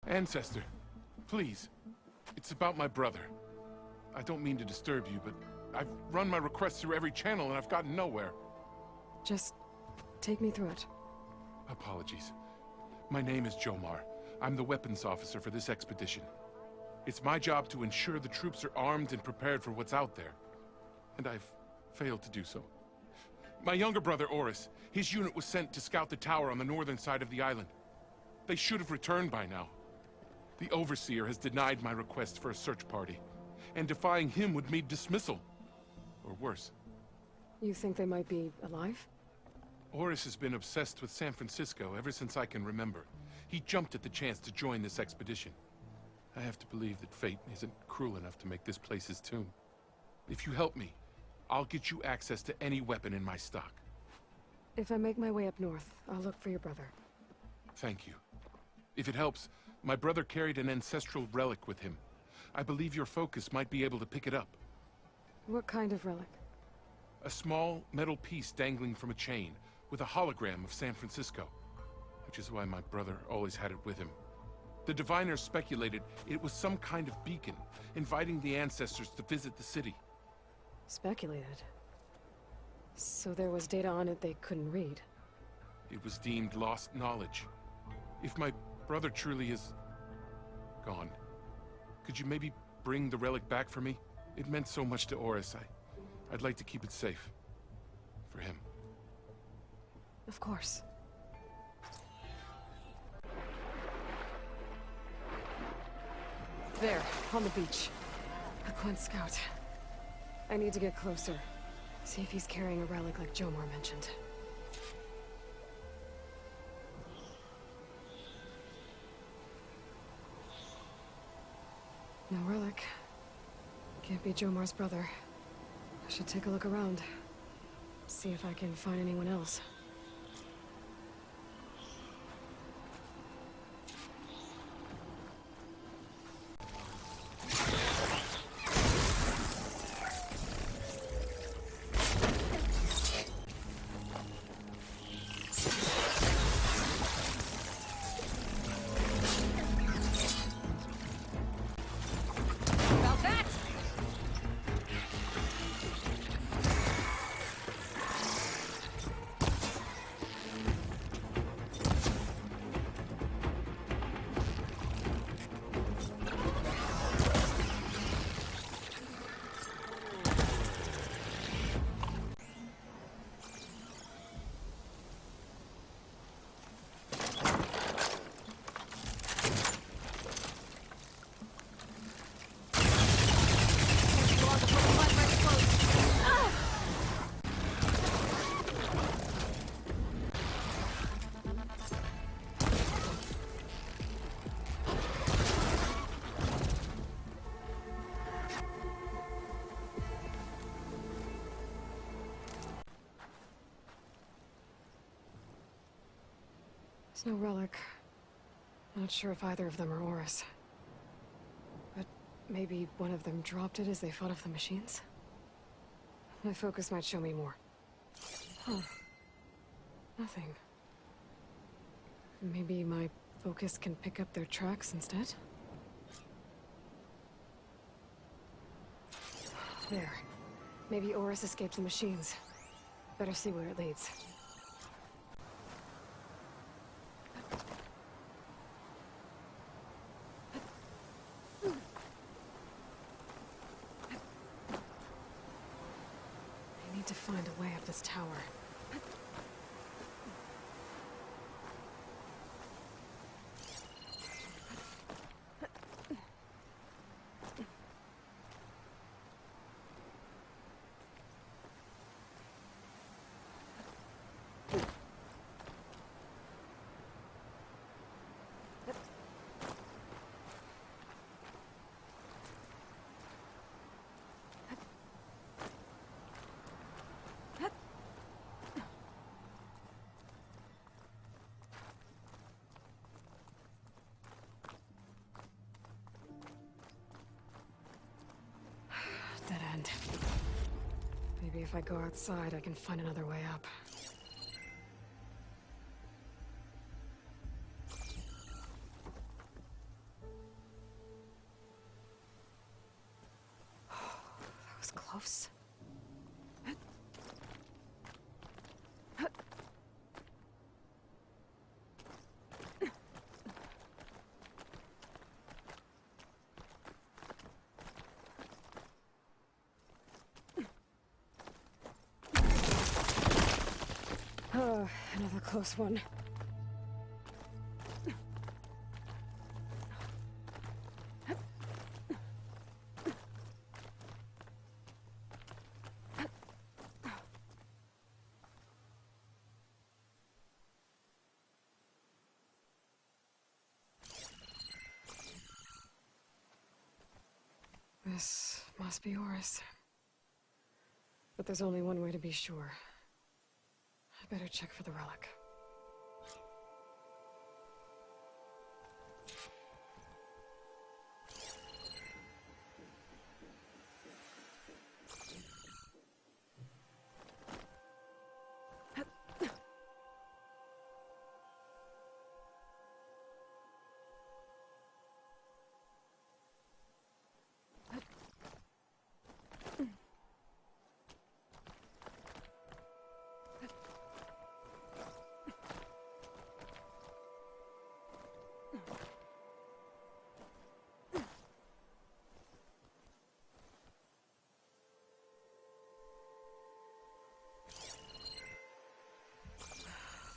Ancestor, please. It's about my brother. I don't mean to disturb you, but I've run my requests through every channel and I've gotten nowhere. Just take me through it. Apologies. My name is Jomar. I'm the weapons officer for this expedition. It's my job to ensure the troops are armed and prepared for what's out there. And I've failed to do so. My younger brother, Oris, his unit was sent to scout the tower on the northern side of the island. They should have returned by now. The Overseer has denied my request for a search party, and defying him would mean dismissal. Or worse. You think they might be alive? Oris has been obsessed with San Francisco ever since I can remember. He jumped at the chance to join this expedition. I have to believe that fate isn't cruel enough to make this place his tomb. If you help me, I'll get you access to any weapon in my stock. If I make my way up north, I'll look for your brother. Thank you. If it helps, my brother carried an ancestral relic with him. I believe your focus might be able to pick it up. What kind of relic? A small metal piece dangling from a chain, with a hologram of San Francisco. Which is why my brother always had it with him. The diviners speculated it was some kind of beacon, inviting the ancestors to visit the city. Speculated? So there was data on it they couldn't read? It was deemed lost knowledge. If my brother truly is gone, could you maybe bring the relic back for me? It meant so much to Oris. I'd like to keep it safe. For him. Of course. There, on the beach. A Quint scout. I need to get closer. See if he's carrying a relic like Jomar mentioned. No relic. Can't be Jomar's brother. I should take a look around. See if I can find anyone else. There's no relic. Not sure if either of them are Oris. But maybe one of them dropped it as they fought off the machines? My focus might show me more. Huh. Nothing. Maybe my focus can pick up their tracks instead? There. Maybe Oris escaped the machines. Better see where it leads. I need to find a way up this tower. Dead end. Maybe if I go outside, I can find another way up. Another close one. This must be Oris. But there's only one way to be sure. I better check for the relic.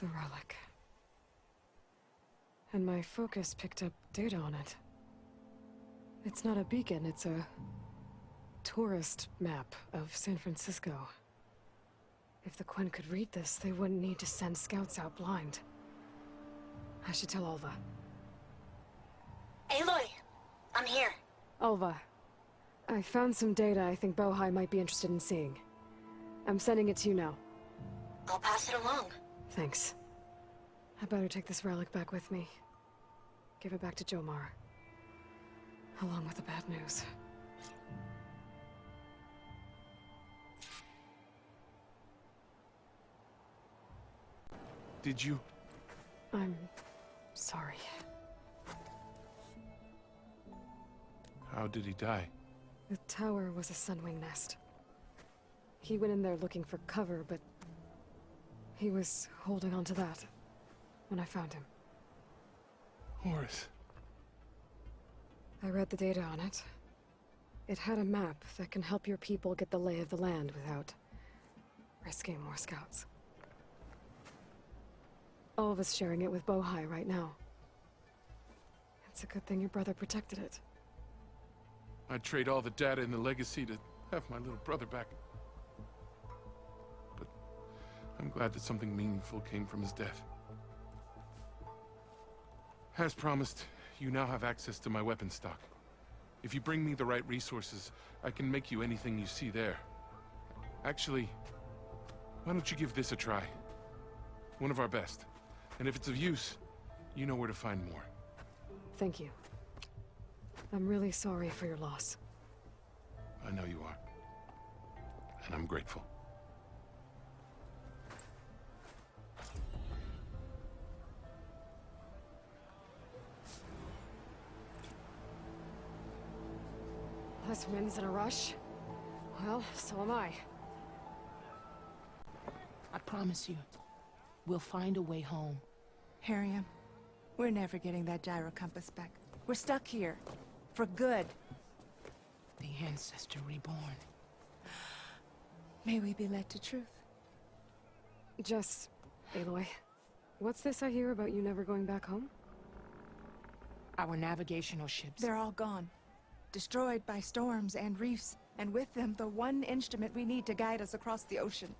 The relic. And my focus picked up data on it. It's not a beacon, it's a tourist map of San Francisco. If the Quen could read this, they wouldn't need to send scouts out blind. I should tell Alva. Aloy, I'm here. Alva, I found some data I think Bohai might be interested in seeing. I'm sending it to you now. I'll pass it along. Thanks. I better take this relic back with me. Give it back to Jomar. Along with the bad news. Did you? I'm sorry. How did he die? The tower was a sunwing nest. He went in there looking for cover, but he was holding on to that when I found him. Horace. I read the data on it. It had a map that can help your people get the lay of the land without risking more scouts. All of us sharing it with Bohai right now. It's a good thing your brother protected it. I'd trade all the data in the legacy to have my little brother back. But I'm glad that something meaningful came from his death. As promised, you now have access to my weapon stock. If you bring me the right resources, I can make you anything you see there. Actually, why don't you give this a try? One of our best. And if it's of use, you know where to find more. Thank you. I'm really sorry for your loss. I know you are. And I'm grateful. This wind's in a rush. Well, so am I. I promise you, we'll find a way home. Harriam, we're never getting that gyro compass back. We're stuck here. For good. The ancestor reborn. May we be led to truth. Jess, Aloy, what's this I hear about you never going back home? Our navigational ships. They're all gone. Destroyed by storms and reefs, and with them the one instrument we need to guide us across the ocean.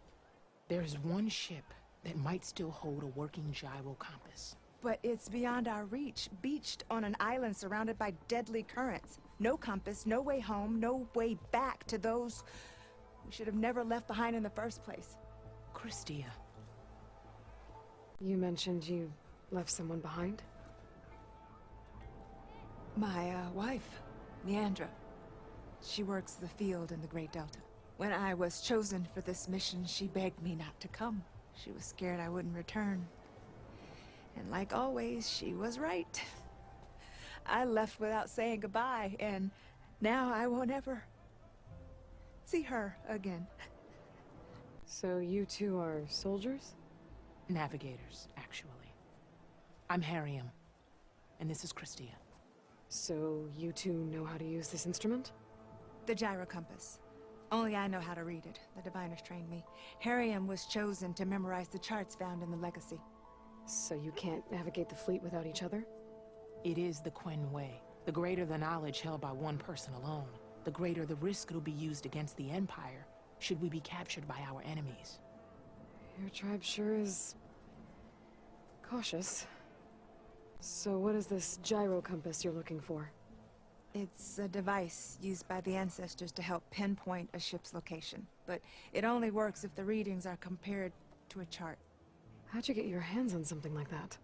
There is one ship that might still hold a working gyro compass. But it's beyond our reach, beached on an island surrounded by deadly currents. No compass, no way home, no way back to those we should have never left behind in the first place. Christia. You mentioned you left someone behind? My wife, Neandra. She works the field in the Great Delta. When I was chosen for this mission, she begged me not to come. She was scared I wouldn't return. And like always, she was right. I left without saying goodbye, and now I won't ever see her again. So you two are soldiers? Navigators, actually. I'm Harriam, and this is Christia. So you two know how to use this instrument? The gyro compass. Only I know how to read it. The diviners trained me. Harriam was chosen to memorize the charts found in the legacy. So you can't navigate the fleet without each other? It is the Quen way. The greater the knowledge held by one person alone, the greater the risk it'll be used against the Empire, should we be captured by our enemies. Your tribe sure is... cautious. So what is this gyro compass you're looking for? It's a device used by the ancestors to help pinpoint a ship's location. But it only works if the readings are compared to a chart. How'd you get your hands on something like that?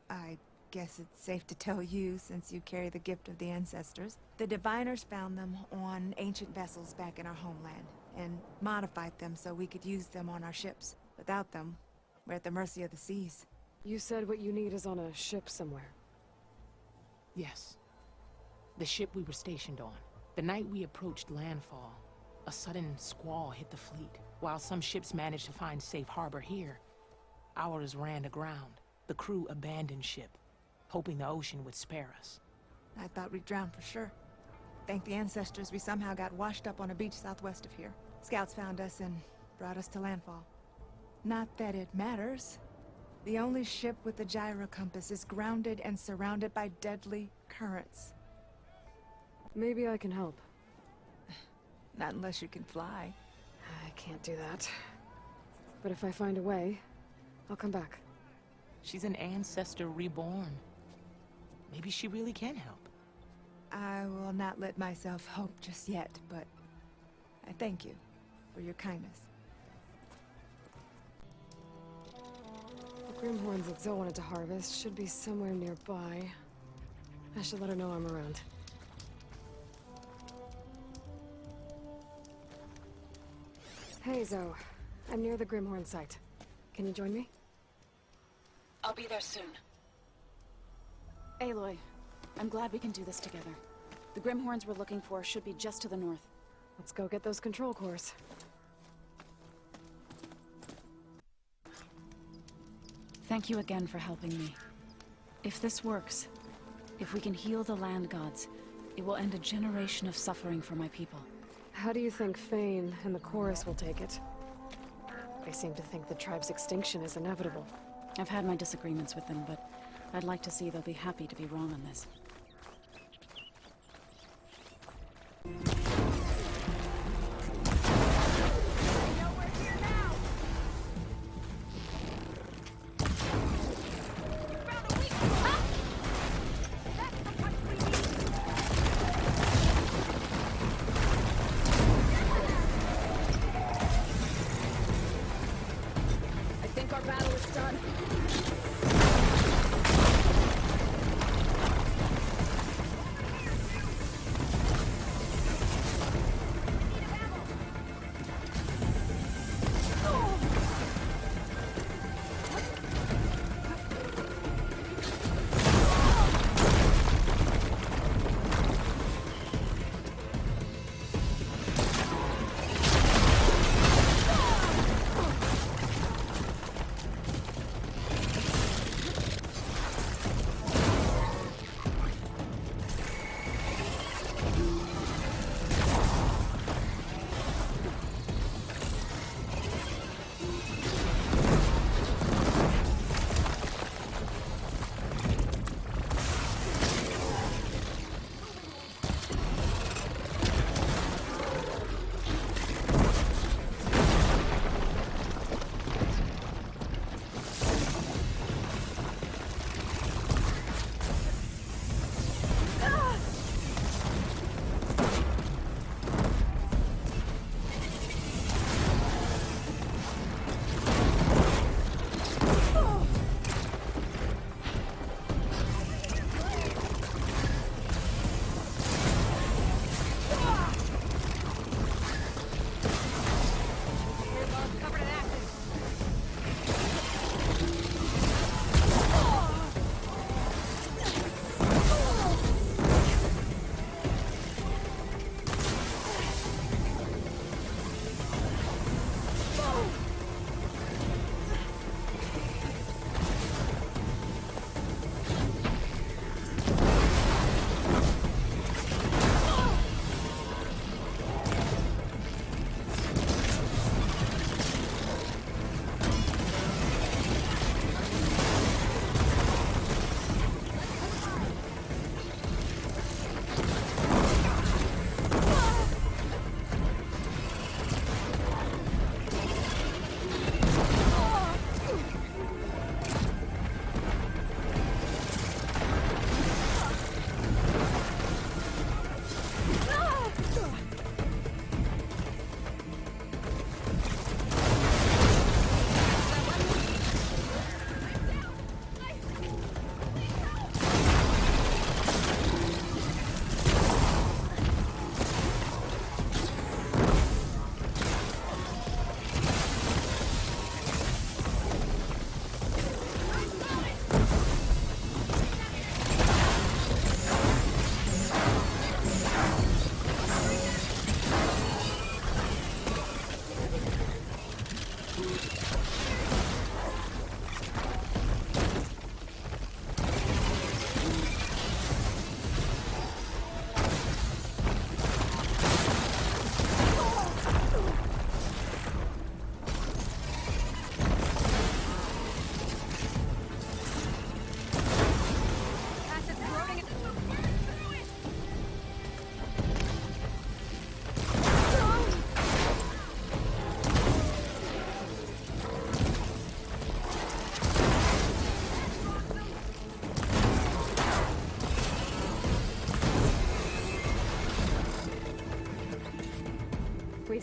I guess it's safe to tell you, since you carry the gift of the ancestors. The diviners found them on ancient vessels back in our homeland, and modified them so we could use them on our ships. Without them, we're at the mercy of the seas. You said what you need is on a ship somewhere. Yes. The ship we were stationed on. The night we approached landfall, a sudden squall hit the fleet. While some ships managed to find safe harbor here, ours ran aground. The crew abandoned ship, hoping the ocean would spare us. I thought we'd drown for sure. Thank the ancestors, we somehow got washed up on a beach southwest of here. Scouts found us and brought us to landfall. Not that it matters. The only ship with the gyro compass is grounded and surrounded by deadly currents. Maybe I can help. Not unless you can fly. I can't do that. But if I find a way, I'll come back. She's an ancestor reborn. Maybe she really can help. I will not let myself hope just yet, but I thank you for your kindness. The Grimhorns that Zoe wanted to harvest should be somewhere nearby. I should let her know I'm around. Hey, Zoe. I'm near the Grimhorn site. Can you join me? I'll be there soon. Aloy, I'm glad we can do this together. The Grimhorns we're looking for should be just to the north. Let's go get those control cores. Thank you again for helping me. If this works, if we can heal the land gods, it will end a generation of suffering for my people. How do you think Fane and the chorus will take it? They seem to think the tribe's extinction is inevitable. I've had my disagreements with them, but I'd like to see they'll be happy to be wrong on this.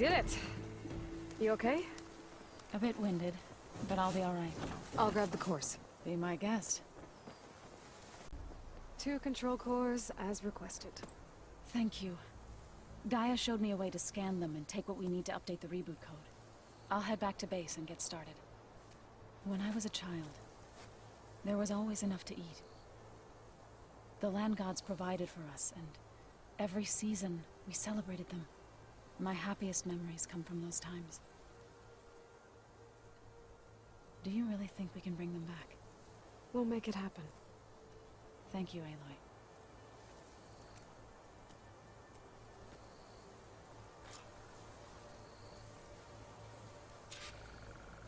did it! You okay? A bit winded, but I'll be alright. I'll grab the course. Be my guest. 2 control cores, as requested. Thank you. Gaia showed me a way to scan them and take what we need to update the reboot code. I'll head back to base and get started. When I was a child, there was always enough to eat. The land gods provided for us, and every season we celebrated them. My happiest memories come from those times. Do you really think we can bring them back? We'll make it happen. Thank you, Aloy.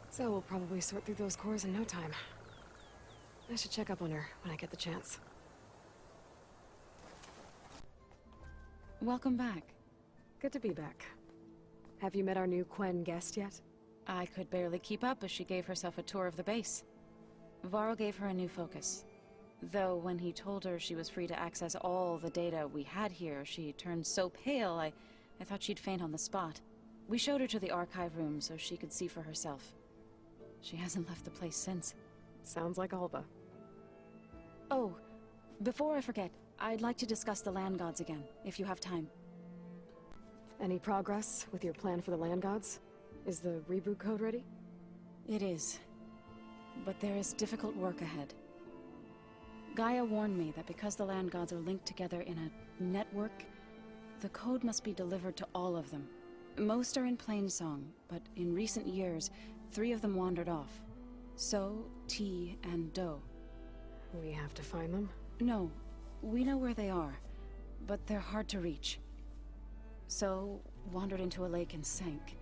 So we'll probably sort through those cores in no time. I should check up on her when I get the chance. Welcome back. Good to be back. Have you met our new Quen guest yet? I could barely keep up as she gave herself a tour of the base. Varl gave her a new focus. Though when he told her she was free to access all the data we had here, she turned so pale I thought she'd faint on the spot. We showed her to the archive room so she could see for herself. She hasn't left the place since. Sounds like Alba. Oh, before I forget, I'd like to discuss the land gods again, if you have time. Any progress with your plan for the land gods? Is the reboot code ready? It is. But there is difficult work ahead. Gaia warned me that because the land gods are linked together in a network, the code must be delivered to all of them. Most are in Plainsong, but in recent years, 3 of them wandered off. So, T, and Do. We have to find them? No, we know where they are, but they're hard to reach. So, wandered into a lake and sank.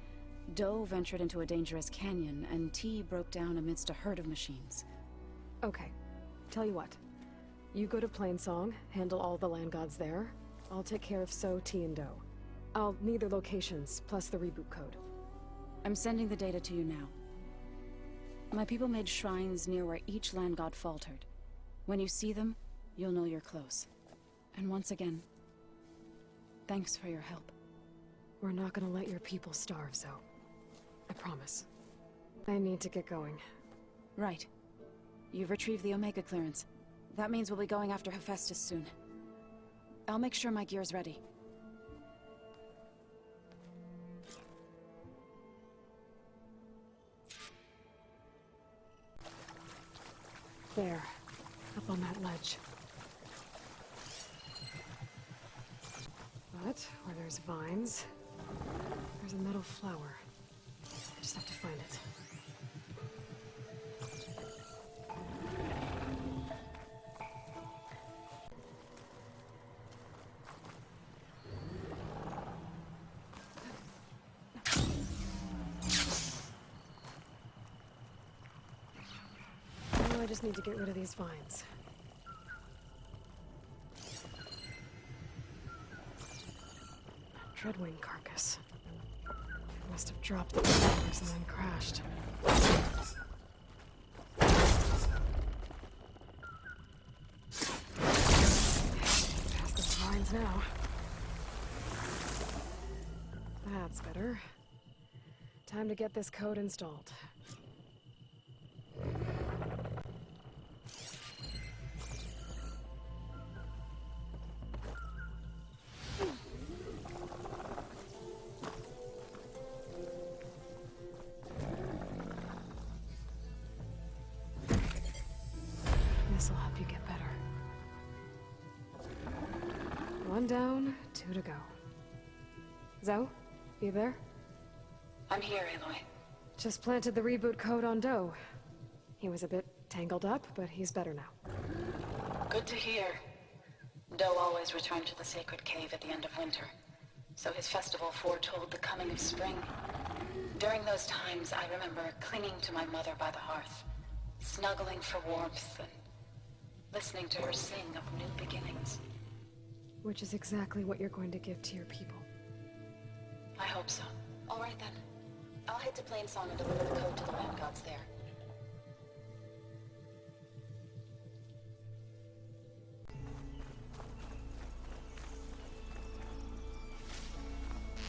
Do ventured into a dangerous canyon, and T broke down amidst a herd of machines. Okay. Tell you what. You go to Plainsong, handle all the land gods there. I'll take care of So, T, and Do. I'll need their locations, plus the reboot code. I'm sending the data to you now. My people made shrines near where each land god faltered. When you see them, you'll know you're close. And once again, thanks for your help. We're not gonna let your people starve, Zoe. I promise. I need to get going. Right. You've retrieved the Omega clearance. That means we'll be going after Hephaestus soon. I'll make sure my gear's ready. There. Up on that ledge. But where there's vines, there's a metal flower. I just have to find it. Now I just need to get rid of these vines. Dreadwing carcass. It must have dropped the wires and then crashed. Past those vines now. That's better. Time to get this code installed. This'll help you get better. 1 down, 2 to go. Zoe, you there? I'm here, Aloy. Just planted the reboot code on Do. He was a bit tangled up, but he's better now. Good to hear. Do always returned to the sacred cave at the end of winter, so his festival foretold the coming of spring. During those times, I remember clinging to my mother by the hearth, snuggling for warmth and listening to her sing of new beginnings. Which is exactly what you're going to give to your people. I hope so. All right then. I'll head to Plainsong and deliver the code to the land gods there.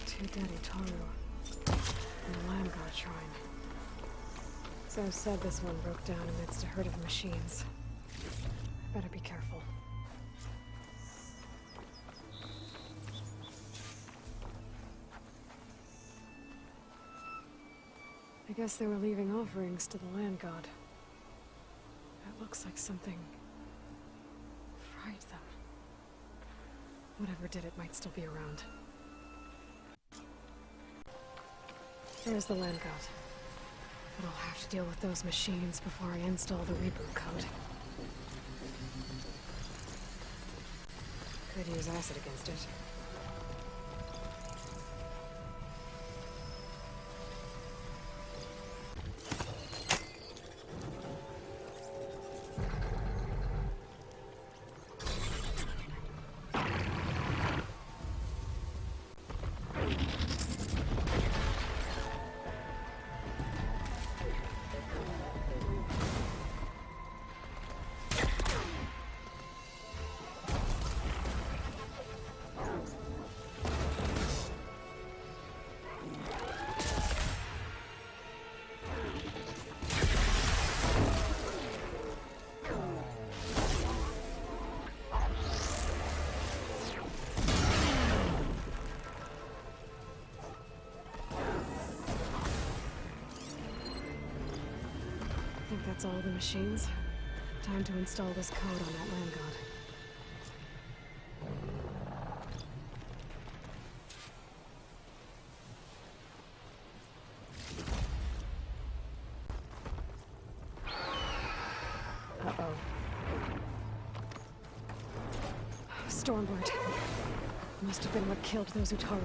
To Daddy Taru. And the Land Guard Shrine. So said this one broke down amidst a herd of machines. Better be careful. I guess they were leaving offerings to the Land God. That looks like something fried them. Whatever did it might still be around. There's the Land God. But I'll have to deal with those machines before I install the reboot code. Could use acid against it. I think that's all the machines. Time to install this code on that Land God. Uh-oh. Stormbird. Must have been what killed those Utaru.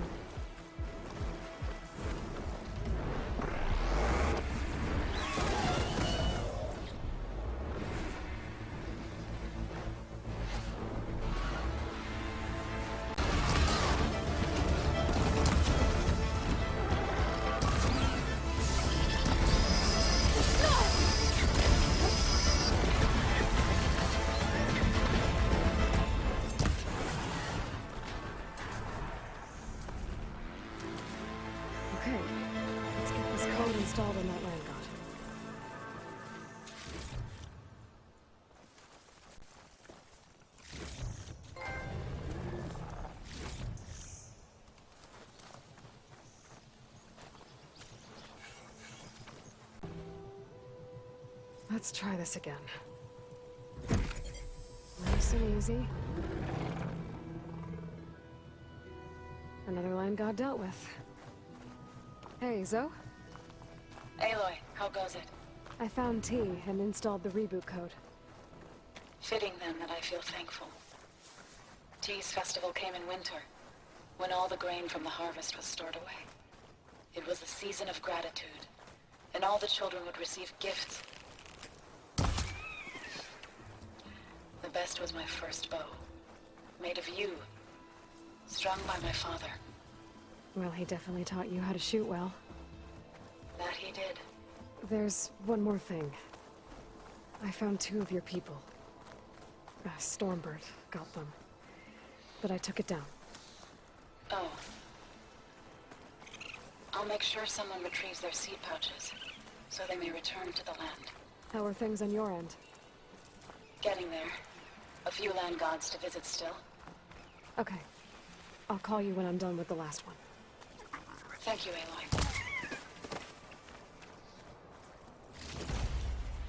Okay, let's get this code installed on that Land God. Let's try this again. Nice and easy. Another Land God dealt with. Hey, Zoe? Aloy, how goes it? I found T and installed the reboot code. Fitting then that I feel thankful. T's festival came in winter, when all the grain from the harvest was stored away. It was the season of gratitude, and all the children would receive gifts. The best was my first bow, made of yew, strung by my father. Well, he definitely taught you how to shoot well. That he did. There's one more thing. I found 2 of your people. Stormbird got them. But I took it down. Oh. I'll make sure someone retrieves their seed pouches, so they may return to the land. How are things on your end? Getting there. A few land gods to visit still. Okay. I'll call you when I'm done with the last one. Thank you, Aloy.